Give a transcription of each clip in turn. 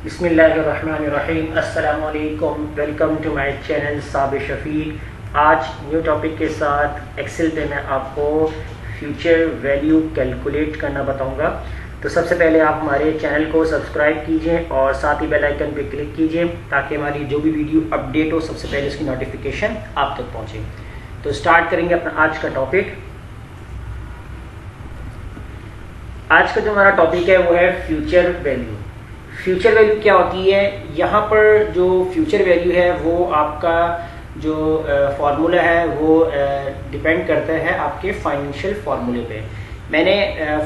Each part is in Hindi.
बिस्मिल्लाहिर्रहमानिर्रहीम। अस्सलामु अलैकुम। Welcome to my channel Sabir Shafiq. आज न्यू टॉपिक के साथ एक्सेल पे मैं आपको फ्यूचर वैल्यू कैलकुलेट करना बताऊंगा। तो सबसे पहले आप हमारे चैनल को सब्सक्राइब कीजिए और साथ ही बेल आइकन पे क्लिक कीजिए ताकि हमारी जो भी वीडियो अपडेट हो सबसे पहले उसकी नोटिफिकेशन आप तक पहुंचे। तो स्टार्ट करेंगे अपना आज का टॉपिक। आज का जो हमारा टॉपिक है वो है फ्यूचर वैल्यू। फ्यूचर वैल्यू क्या होती है? यहाँ पर जो फ्यूचर वैल्यू है वो आपका जो फार्मूला है वो डिपेंड करता है आपके फाइनेंशियल फार्मूले पे। मैंने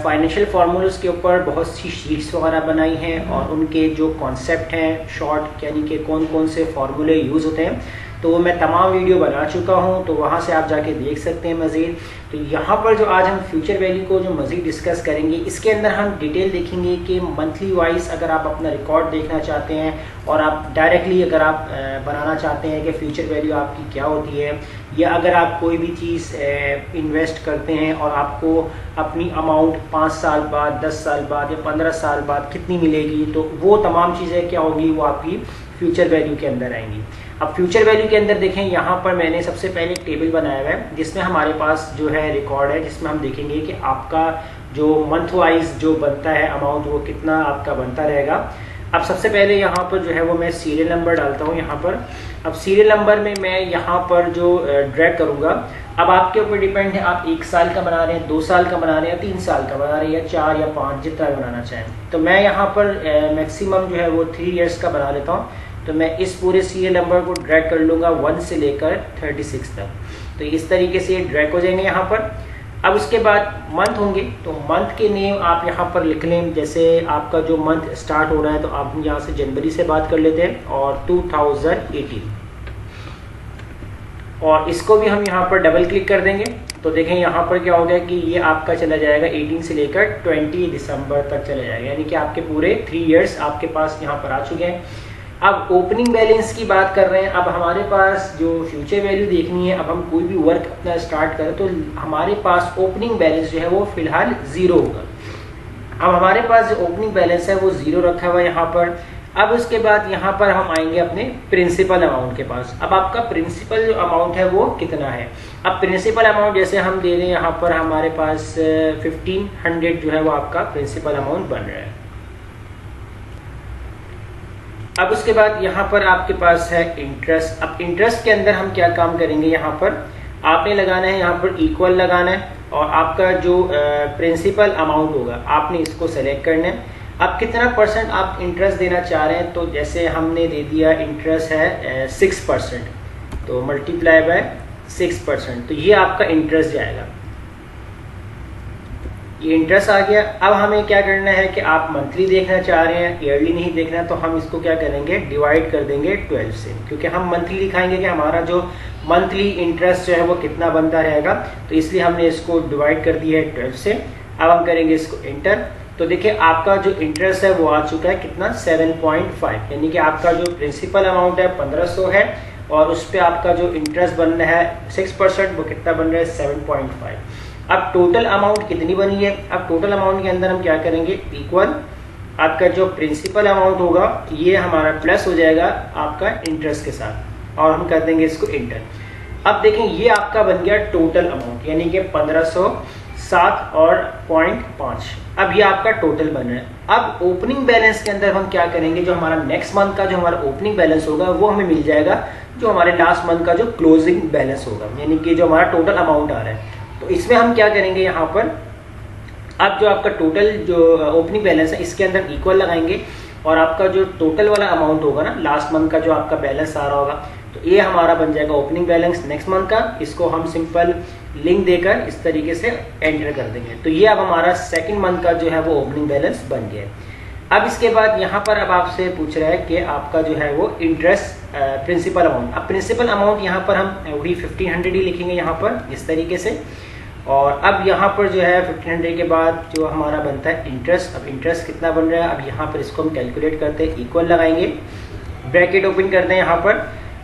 फाइनेंशियल फार्मूल्स के ऊपर बहुत सी शीट्स वगैरह बनाई हैं और उनके जो कॉन्सेप्ट हैं शॉर्ट यानी कि कौन कौन से फार्मूले यूज़ होते हैं तो वो मैं तमाम वीडियो बना चुका हूँ, तो वहाँ से आप जाके देख सकते हैं मज़ीद। तो यहाँ पर जो आज हम फ्यूचर वैल्यू को जो मज़ीद डिस्कस करेंगे इसके अंदर हम डिटेल देखेंगे कि मंथली वाइज अगर आप अपना रिकॉर्ड देखना चाहते हैं और आप डायरेक्टली अगर आप बनाना चाहते हैं कि फ्यूचर वैल्यू आपकी क्या होती है, या अगर आप कोई भी चीज़ इन्वेस्ट करते हैं और आपको अपनी अमाउंट 5 साल बाद, 10 साल बाद या 15 साल बाद कितनी मिलेगी, तो वो तमाम चीज़ें क्या होगी वो आपकी फ्यूचर वैल्यू के अंदर आएंगी। अब फ्यूचर वैल्यू के अंदर देखें, यहाँ पर मैंने सबसे पहले एक टेबल बनाया हुआ है जिसमें हमारे पास जो है रिकॉर्ड है, जिसमें हम देखेंगे कि आपका जो मंथ वाइज जो बनता है अमाउंट वो कितना आपका बनता रहेगा। अब सबसे पहले यहाँ पर जो है वो मैं सीरियल नंबर डालता हूँ यहाँ पर। अब सीरियल नंबर में मैं यहाँ पर जो ड्रैग करूँगा, अब आपके ऊपर डिपेंड है आप 1 साल का बना रहे हैं, 2 साल का बना रहे हैं, या 3 साल का बना रहे हैं, या 4 या 5 जितना बनाना चाहें। तो मैं यहाँ पर मैक्सिमम जो है वो 3 ईयर्स का बना लेता हूँ। तो मैं इस पूरे सीरियल नंबर को ड्रैग कर लूँगा 1 से लेकर 36 तक। तो इस तरीके से ड्रैग हो जाएंगे यहाँ पर। अब उसके बाद मंथ होंगे तो मंथ के नेम आप यहाँ पर लिख लें। जैसे आपका जो मंथ स्टार्ट हो रहा है तो आप यहाँ से जनवरी से बात कर लेते हैं और 2018, और इसको भी हम यहाँ पर डबल क्लिक कर देंगे। तो देखें यहाँ पर क्या हो गया कि ये आपका चला जाएगा 18 से लेकर 20 दिसंबर तक चला जाएगा, यानी कि आपके पूरे 3 ईयर्स आपके पास यहाँ पर आ चुके हैं। अब ओपनिंग बैलेंस की बात कर रहे हैं। अब हमारे पास जो फ्यूचर वैल्यू देखनी है, अब हम कोई भी वर्क अपना स्टार्ट करें तो हमारे पास ओपनिंग बैलेंस जो है वो फिलहाल 0 होगा। अब हमारे पास जो ओपनिंग बैलेंस है वो 0 रखा हुआ है यहाँ पर। अब उसके बाद यहाँ पर हम आएंगे अपने प्रिंसिपल अमाउंट के पास। अब आपका प्रिंसिपल जो अमाउंट है वो कितना है? अब प्रिंसिपल अमाउंट जैसे हम दे दें यहाँ पर हमारे पास 1500 जो है वो आपका प्रिंसिपल अमाउंट बन रहा है। अब उसके बाद यहाँ पर आपके पास है इंटरेस्ट। अब इंटरेस्ट के अंदर हम क्या काम करेंगे, यहाँ पर आपने लगाना है, यहाँ पर इक्वल लगाना है और आपका जो प्रिंसिपल अमाउंट होगा आपने इसको सेलेक्ट करना है। अब कितना परसेंट आप इंटरेस्ट देना चाह रहे हैं, तो जैसे हमने दे दिया इंटरेस्ट है 6%, तो मल्टीप्लाई बाय 6%, तो ये आपका इंटरेस्ट जाएगा। ये इंटरेस्ट आ गया। अब हमें क्या करना है कि आप मंथली देखना चाह रहे हैं, ईयरली नहीं देखना, तो हम इसको क्या करेंगे, डिवाइड कर देंगे 12 से, क्योंकि हम मंथली दिखाएंगे कि हमारा जो मंथली इंटरेस्ट जो है वो कितना बनता रहेगा, तो इसलिए हमने इसको डिवाइड कर दिया है 12 से। अब हम करेंगे इसको इंटर। तो देखिए आपका जो इंटरेस्ट है वो आ चुका है कितना, 7.5, यानी कि आपका जो प्रिंसिपल अमाउंट है 1500 है और उस पर आपका जो इंटरेस्ट बन रहा है 6%, वो कितना बन रहा है 7.5। अब टोटल अमाउंट कितनी बनी है? अब टोटल अमाउंट के अंदर हम क्या करेंगे, इक्वल आपका जो प्रिंसिपल अमाउंट होगा ये हमारा प्लस हो जाएगा आपका इंटरेस्ट के साथ, और हम कर देंगे इसको इंटर। अब देखें ये आपका बन गया टोटल अमाउंट, यानी कि 1507 और 0.5। अब ये आपका टोटल बन रहा है। अब ओपनिंग बैलेंस के अंदर हम क्या करेंगे, जो हमारा नेक्स्ट मंथ का जो हमारा ओपनिंग बैलेंस होगा वो हमें मिल जाएगा जो हमारे लास्ट मंथ का जो क्लोजिंग बैलेंस होगा, यानी कि जो हमारा टोटल अमाउंट आ रहा है। तो इसमें हम क्या करेंगे, यहाँ पर अब जो आपका टोटल जो ओपनिंग बैलेंस है इसके अंदर इक्वल लगाएंगे और आपका जो टोटल वाला अमाउंट होगा ना लास्ट मंथ का जो आपका बैलेंस आ रहा होगा, तो ये हमारा बन जाएगा ओपनिंग बैलेंस नेक्स्ट मंथ का। इसको हम सिंपल लिंक देकर इस तरीके से एंटर कर देंगे। तो ये अब हमारा सेकंड मंथ का जो है वो ओपनिंग बैलेंस बन गया है। अब इसके बाद यहाँ पर अब आपसे पूछ रहा है कि आपका जो है वो इंटरेस्ट प्रिंसिपल अमाउंट। अब प्रिंसिपल अमाउंट यहाँ पर हम वही 1500 ही लिखेंगे यहाँ पर इस तरीके से। और अब यहाँ पर जो है 1500 के बाद जो हमारा बनता है इंटरेस्ट। अब इंटरेस्ट कितना बन रहा है, अब यहाँ पर इसको हम कैलकुलेट करते हैं, इक्वल लगाएंगे, ब्रैकेट ओपन करते हैं यहाँ पर।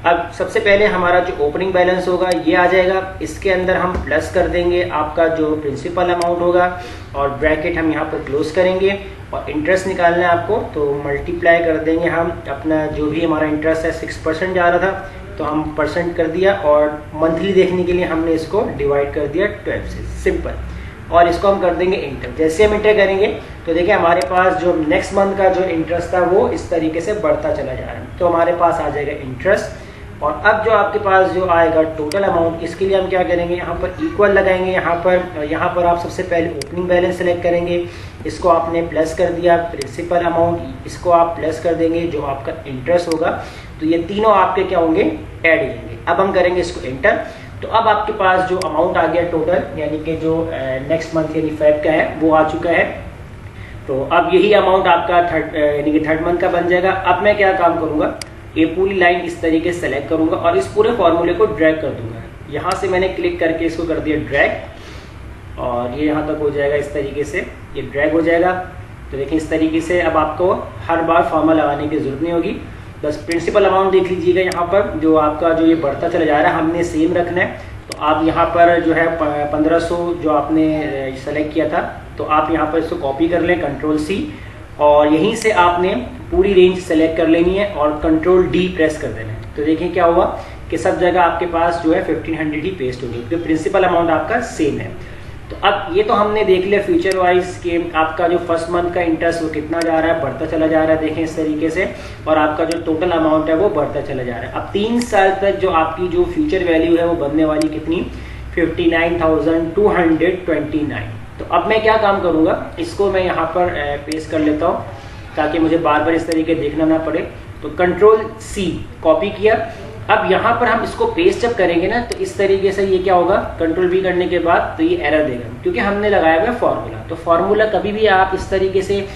अब सबसे पहले हमारा जो ओपनिंग बैलेंस होगा ये आ जाएगा, इसके अंदर हम प्लस कर देंगे आपका जो प्रिंसिपल अमाउंट होगा और ब्रैकेट हम यहाँ पर क्लोज करेंगे और इंटरेस्ट निकालना है आपको तो मल्टीप्लाई कर देंगे हम अपना जो भी हमारा इंटरेस्ट है 6% जा रहा था तो हम परसेंट कर दिया और मंथली देखने के लिए हमने इसको डिवाइड कर दिया 12 से, सिंपल। और इसको हम कर देंगे इंटर। जैसे हम इंटर करेंगे तो देखिए हमारे पास जो नेक्स्ट मंथ का जो इंटरेस्ट था वो इस तरीके से बढ़ता चला जा रहा है, तो हमारे पास आ जाएगा इंटरेस्ट। और अब जो आपके पास जो आएगा टोटल अमाउंट, इसके लिए हम क्या करेंगे, यहाँ पर इक्वल लगाएंगे। यहाँ पर आप सबसे पहले ओपनिंग बैलेंस सेलेक्ट करेंगे, इसको आपने प्लस कर दिया प्रिंसिपल अमाउंट, इसको आप प्लस कर देंगे जो आपका इंटरेस्ट होगा, तो ये तीनों आपके क्या होंगे, ऐड होंगे। अब हम करेंगे इसको इंटर, तो अब आपके पास जो अमाउंट आ गया टोटल, यानी कि जो नेक्स्ट मंथ यानी फेब का है वो आ चुका है। तो अब यही अमाउंट आपका यानी कि थर्ड मंथ का बन जाएगा। अब मैं क्या काम करूँगा, ये पूरी लाइन इस तरीके से सेलेक्ट करूंगा और इस पूरे फॉर्मूले को ड्रैग कर दूंगा। यहाँ से मैंने क्लिक करके इसको कर दिया ड्रैग और ये यहाँ तक हो जाएगा, इस तरीके से ये ड्रैग हो जाएगा। तो देखिए इस तरीके से अब आपको हर बार फॉर्मूला लगाने की जरूरत नहीं होगी। बस प्रिंसिपल अमाउंट देख लीजिएगा, यहाँ पर जो आपका जो ये बढ़ता चला जा रहा है हमने सेम रखना है। तो आप यहाँ पर जो है 1500 जो आपने सेलेक्ट किया था तो आप यहाँ पर इसको कॉपी कर लें, कंट्रोल-C, और यहीं से आपने पूरी रेंज सेलेक्ट कर लेनी है और कंट्रोल-D प्रेस कर देना है। तो देखिए क्या हुआ कि सब जगह आपके पास जो है 1500 ही पेस्ट होगी क्योंकि प्रिंसिपल अमाउंट आपका सेम है। तो अब ये तो हमने देख लिया फ्यूचर वाइज कि आपका जो फर्स्ट मंथ का इंटरेस्ट वो कितना जा रहा है, बढ़ता चला जा रहा है, देखें इस तरीके से, और आपका जो टोटल अमाउंट है वो बढ़ता चला जा रहा है। अब 3 साल तक जो आपकी जो फ्यूचर वैल्यू है वो बनने वाली कितनी, 59,229। तो अब मैं क्या काम करूंगा, इसको मैं यहाँ पर पेस्ट कर लेता हूँ ताकि मुझे बार बार इस तरीके देखना ना पड़े। तो कंट्रोल-C कॉपी किया। अब यहाँ पर हम इसको पेस्ट जब करेंगे ना तो इस तरीके से ये क्या होगा, कंट्रोल-V करने के बाद तो ये एरर देगा क्योंकि हमने लगाया हुआ है फॉर्मूला। तो फॉर्मूला कभी भी आप इस तरीके से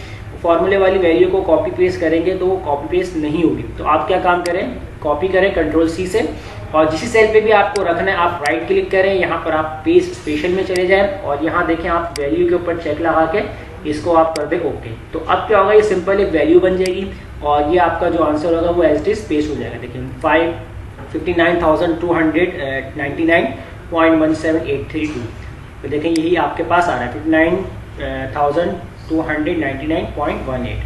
फॉर्मूले वाली वैल्यू को कॉपी पेस्ट करेंगे तो वो कॉपी पेस्ट नहीं होगी। तो आप क्या काम करें, कॉपी करें कंट्रोल-C से, और जिस सेल पे भी आपको रखना है आप राइट क्लिक करें, यहाँ पर आप पेस्ट स्पेशल में चले जाएं और यहाँ देखें आप वैल्यू के ऊपर चेक लगा के इसको आप कर दें ओके। तो अब क्या होगा, ये सिंपल एक वैल्यू बन जाएगी और ये आपका जो आंसर होगा वो एज इट इज पेस्ट हो जाएगा। देखिए 59,299.17832। तो देखें यही आपके पास आ रहा है 59,299.18।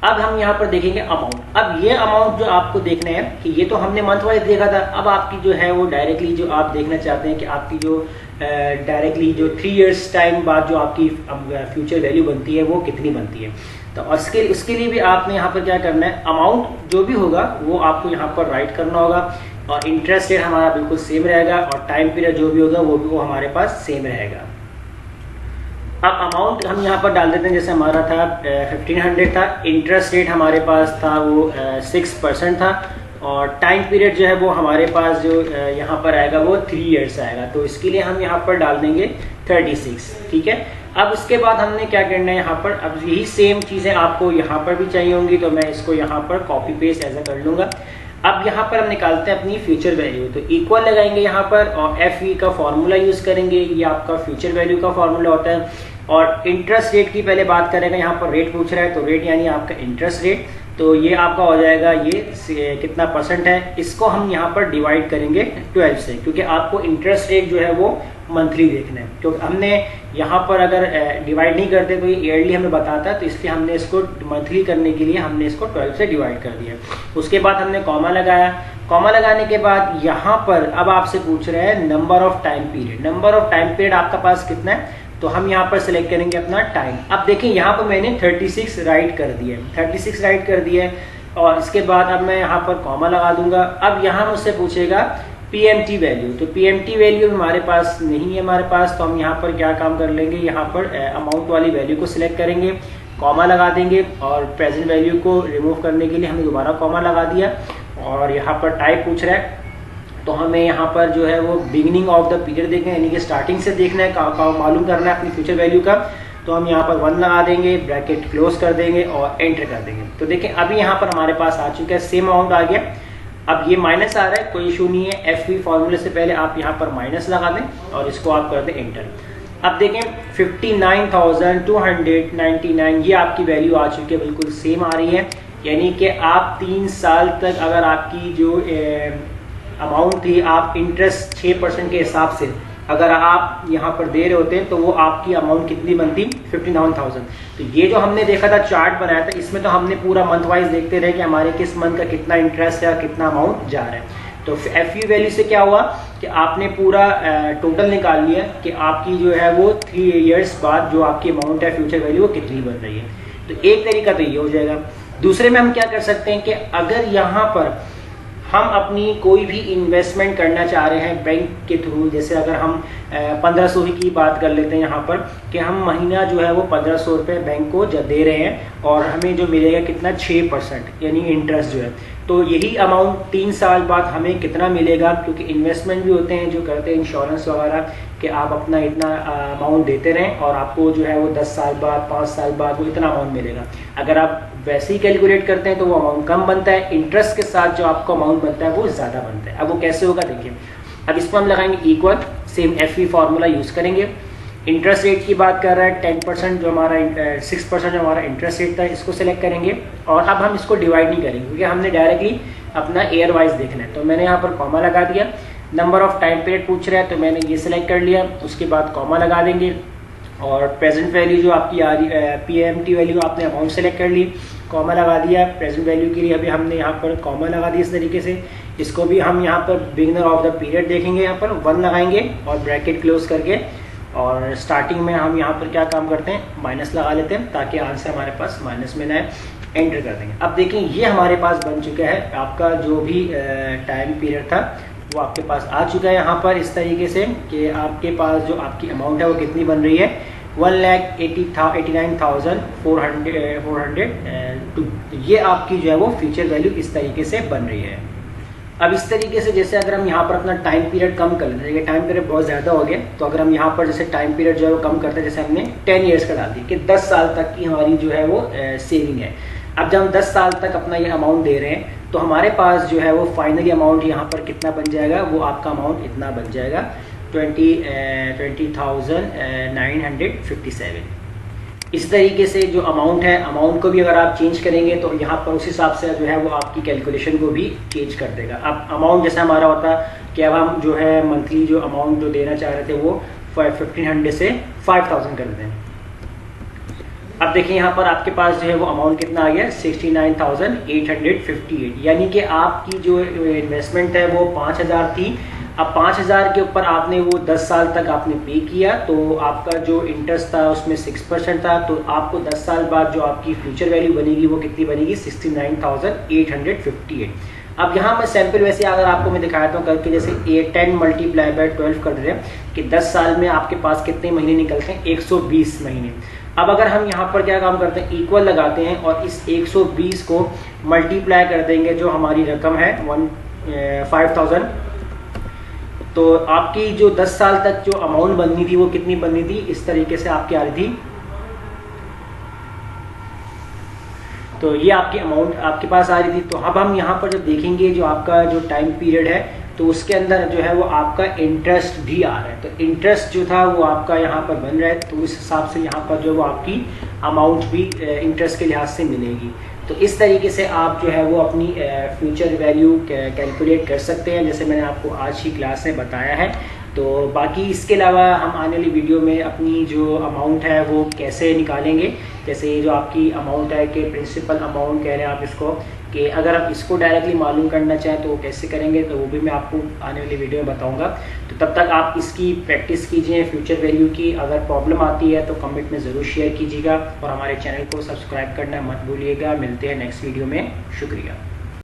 अब हम यहाँ पर देखेंगे अमाउंट। अब ये अमाउंट जो आपको देखना है कि ये तो हमने मंथ वाइज देखा था, अब आपकी जो है वो डायरेक्टली जो आप देखना चाहते हैं कि आपकी जो डायरेक्टली जो 3 इयर्स टाइम बाद जो आपकी फ्यूचर वैल्यू बनती है वो कितनी बनती है। तो उसके लिए भी आपने यहाँ पर क्या करना है, अमाउंट जो भी होगा वो आपको यहाँ पर राइट करना होगा और इंटरेस्ट रेट हमारा बिल्कुल सेम रहेगा और टाइम पीरियड जो भी होगा वो हमारे पास सेम रहेगा। अब अमाउंट हम यहाँ पर डाल देते हैं, जैसे हमारा था 1500 था, इंटरेस्ट रेट हमारे पास था वो 6% था और टाइम पीरियड जो है वो हमारे पास जो यहाँ पर आएगा वो 3 इयर्स आएगा। तो इसके लिए हम यहाँ पर डाल देंगे 36, ठीक है। अब उसके बाद हमने क्या करना है यहाँ पर, अब यही सेम चीज़ें आपको यहाँ पर भी चाहिए होंगी तो मैं इसको यहाँ पर कॉपी पेस्ट ऐसा कर लूँगा। अब यहाँ पर हम निकालते हैं अपनी फ्यूचर वैल्यू, तो इक्वल लगाएंगे यहाँ पर और FV का फॉर्मूला यूज़ करेंगे, ये आपका फ्यूचर वैल्यू का फॉर्मूला होता है। और इंटरेस्ट रेट की पहले बात करेंगे, यहाँ पर रेट पूछ रहा है तो रेट यानी आपका इंटरेस्ट रेट, तो ये आपका हो जाएगा ये कितना परसेंट है, इसको हम यहाँ पर डिवाइड करेंगे 12 से क्योंकि आपको इंटरेस्ट रेट जो है वो मंथली देखना है। क्योंकि हमने यहाँ पर अगर डिवाइड नहीं करते तो ये ईयरली हमें बताता है, तो इसलिए हमने इसको मंथली करने के लिए हमने इसको 12 से डिवाइड कर दिया। उसके बाद हमने कॉमा लगाया, कॉमा लगाने के बाद यहाँ पर अब आपसे पूछ रहे हैं number of time period. Number of time period आपका पास कितना है, तो हम यहाँ पर सिलेक्ट करेंगे अपना टाइम। अब देखिए यहाँ पर मैंने 36 राइट कर दिया है, 36 राइट कर दिया है और इसके बाद अब मैं यहाँ पर कॉमा लगा दूंगा। अब यहाँ मुझसे पूछेगा PMT वैल्यू, तो PMT वैल्यू हमारे पास नहीं है हमारे पास, तो हम यहाँ पर क्या काम कर लेंगे, यहाँ पर अमाउंट वाली वैल्यू को सिलेक्ट करेंगे, कॉमा लगा देंगे और प्रेजेंट वैल्यू को रिमूव करने के लिए हमने दोबारा कॉमा लगा दिया। और यहाँ पर टाइप पूछ रहा है तो हमें यहाँ पर जो है वो बिगिनिंग ऑफ द पीरियड देखना है, यानी कि स्टार्टिंग से देखना है, मालूम करना है अपनी फ्यूचर वैल्यू का। तो हम यहाँ पर 1 लगा देंगे, ब्रैकेट क्लोज कर देंगे और एंटर कर देंगे। तो देखें अभी यहाँ पर हमारे पास आ चुका है, सेम अमाउंट आ गया। अब ये माइनस आ रहा है, कोई इशू नहीं है, FV फॉर्मूले से पहले आप यहाँ पर माइनस लगा दें और इसको आप कर दें एंटर। अब देखें 59,299 ये आपकी वैल्यू आ चुकी है, बिल्कुल सेम आ रही है। यानी कि आप 3 साल तक अगर आपकी जो अमाउंट थी, आप इंटरेस्ट 6% के हिसाब से अगर आप यहाँ पर दे रहे होते हैं तो वो आपकी अमाउंट कितनी बनती, 59,000। तो ये जो हमने देखा था, चार्ट बनाया था, इसमें तो हमने पूरा मंथ वाइज देखते रहे कि हमारे किस मंथ का कितना इंटरेस्ट है, कितना अमाउंट जा रहा है। तो FU वैल्यू से क्या हुआ कि आपने पूरा टोटल निकाल लिया कि आपकी जो है वो 3 इयर्स बाद जो आपकी अमाउंट है फ्यूचर वैल्यू वो कितनी बन रही है। तो एक तरीका तो ये हो जाएगा। दूसरे में हम क्या कर सकते हैं कि अगर यहाँ पर हम अपनी कोई भी इन्वेस्टमेंट करना चाह रहे हैं बैंक के थ्रू, जैसे अगर हम 1500 की बात कर लेते हैं यहाँ पर कि हम महीना जो है वो 1500 रुपये बैंक को जब दे रहे हैं और हमें जो मिलेगा कितना, 6% यानी इंटरेस्ट जो है। तो यही अमाउंट 3 साल बाद हमें कितना मिलेगा, क्योंकि इन्वेस्टमेंट भी होते हैं जो करते हैं इंश्योरेंस वगैरह कि आप अपना इतना अमाउंट देते रहें और आपको जो है वो 10 साल बाद, 5 साल बाद वो इतना अमाउंट मिलेगा। अगर आप वैसे ही कैलकुलेट करते हैं तो वो अमाउंट कम बनता है, इंटरेस्ट के साथ जो आपका अमाउंट बनता है वो ज़्यादा बनता है। अब वो कैसे होगा देखिए, अब इसको हम लगाएंगे equal, same FV formula use करेंगे। इंटरेस्ट रेट की बात कर रहा है 10% जो हमारा 6% जो हमारा इंटरेस्ट रेट था, इसको सिलेक्ट करेंगे और अब हम इसको डिवाइड नहीं करेंगे क्योंकि हमने डायरेक्टली अपना ईयर वाइज देखना है। तो मैंने यहाँ पर कॉमा लगा दिया। नंबर ऑफ टाइम पीरियड पूछ रहा है तो मैंने ये सिलेक्ट कर लिया, उसके बाद कॉमा लगा देंगे और प्रेजेंट वैल्यू जो आपकी आ रही PMT वैल्यू आपने अमाउंट सेलेक्ट कर ली, कॉमा लगा दिया। प्रेजेंट वैल्यू के लिए अभी हमने यहाँ पर कॉमा लगा दिया इस तरीके से। इसको भी हम यहाँ पर बिगिनर ऑफ द पीरियड देखेंगे, यहाँ पर 1 लगाएंगे और ब्रैकेट क्लोज करके, और स्टार्टिंग में हम यहाँ पर क्या काम करते हैं, माइनस लगा लेते हैं ताकि आंसर हमारे पास माइनस में ना आए। एंटर कर देंगे। अब देखें ये हमारे पास बन चुका है, आपका जो भी टाइम पीरियड था वो आपके पास आ चुका है यहाँ पर इस तरीके से कि आपके पास जो आपकी अमाउंट है वो कितनी बन रही है, 1,89,402। ये आपकी जो है वो फ्यूचर वैल्यू इस तरीके से बन रही है। अब इस तरीके से जैसे अगर हम यहाँ पर अपना टाइम पीरियड कम कर लेते हैं, टाइम पीरियड बहुत ज़्यादा हो गया, तो अगर हम यहाँ पर जैसे टाइम पीरियड जो है वो कम करते हैं, जैसे हमने 10 ईयर्स का डाल दिया कि 10 साल तक की हमारी जो है वो सेविंग है। अब जब हम 10 साल तक अपना ये अमाउंट दे रहे हैं तो हमारे पास जो है वो फाइनली अमाउंट यहाँ पर कितना बन जाएगा, वो आपका अमाउंट इतना बन जाएगा 20,957। इस तरीके से जो अमाउंट है, अमाउंट को भी अगर आप चेंज करेंगे तो यहाँ पर उस हिसाब से जो है वो आपकी कैलकुलेशन को भी चेंज कर देगा। अब अमाउंट जैसे हमारा होता कि अब हम जो है मंथली जो अमाउंट जो देना चाह रहे थे वो 1500 से 5000 कर दें। अब देखिए यहाँ पर आपके पास जो है वो अमाउंट कितना आ गया, 69,858, यानी कि आपकी जो इन्वेस्टमेंट है वो 5000 थी। अब 5000 के ऊपर आपने वो 10 साल तक आपने पे किया, तो आपका जो इंटरेस्ट था उसमें 6% था, तो आपको 10 साल बाद जो आपकी फ्यूचर वैल्यू बनेगी वो कितनी बनेगी, 69,858। अब यहाँ मैं सैंपल वैसे अगर आपको मैं दिखाता हूँ करके, जैसे 10 मल्टीप्लाई बाय 12 कर दे रहे हैं कि 10 साल में आपके पास कितने महीने निकलते हैं, 120 महीने। अब अगर हम यहाँ पर क्या काम करते हैं, इक्वल लगाते हैं और इस 120 को मल्टीप्लाई कर देंगे जो हमारी रकम है 5,000, तो आपकी जो 10 साल तक जो अमाउंट बननी थी वो कितनी बननी थी, इस तरीके से आपकी आ रही थी। तो ये आपकी अमाउंट आपके पास आ रही थी। तो अब हम यहाँ पर जब देखेंगे जो आपका जो टाइम पीरियड है तो उसके अंदर जो है वो आपका इंटरेस्ट भी आ रहा है, तो इंटरेस्ट जो था वो आपका यहाँ पर बन रहा है, तो उस हिसाब से यहाँ पर जो वो आपकी अमाउंट भी इंटरेस्ट के लिहाज से मिलेगी। तो इस तरीके से आप जो है वो अपनी फ्यूचर वैल्यू कैलकुलेट कर सकते हैं, जैसे मैंने आपको आज की क्लास में बताया है। तो बाकी इसके अलावा हम आने वाली वीडियो में अपनी जो अमाउंट है वो कैसे निकालेंगे, जैसे जो आपकी अमाउंट है कि प्रिंसिपल अमाउंट कह रहे हैं आप इसको, कि अगर आप इसको डायरेक्टली मालूम करना चाहें तो वो कैसे करेंगे, तो वो भी मैं आपको आने वाली वीडियो में बताऊंगा। तो तब तक आप इसकी प्रैक्टिस कीजिए फ्यूचर वैल्यू की। अगर प्रॉब्लम आती है तो कमेंट में ज़रूर शेयर कीजिएगा और हमारे चैनल को सब्सक्राइब करना मत भूलिएगा। मिलते हैं नेक्स्ट वीडियो में, शुक्रिया।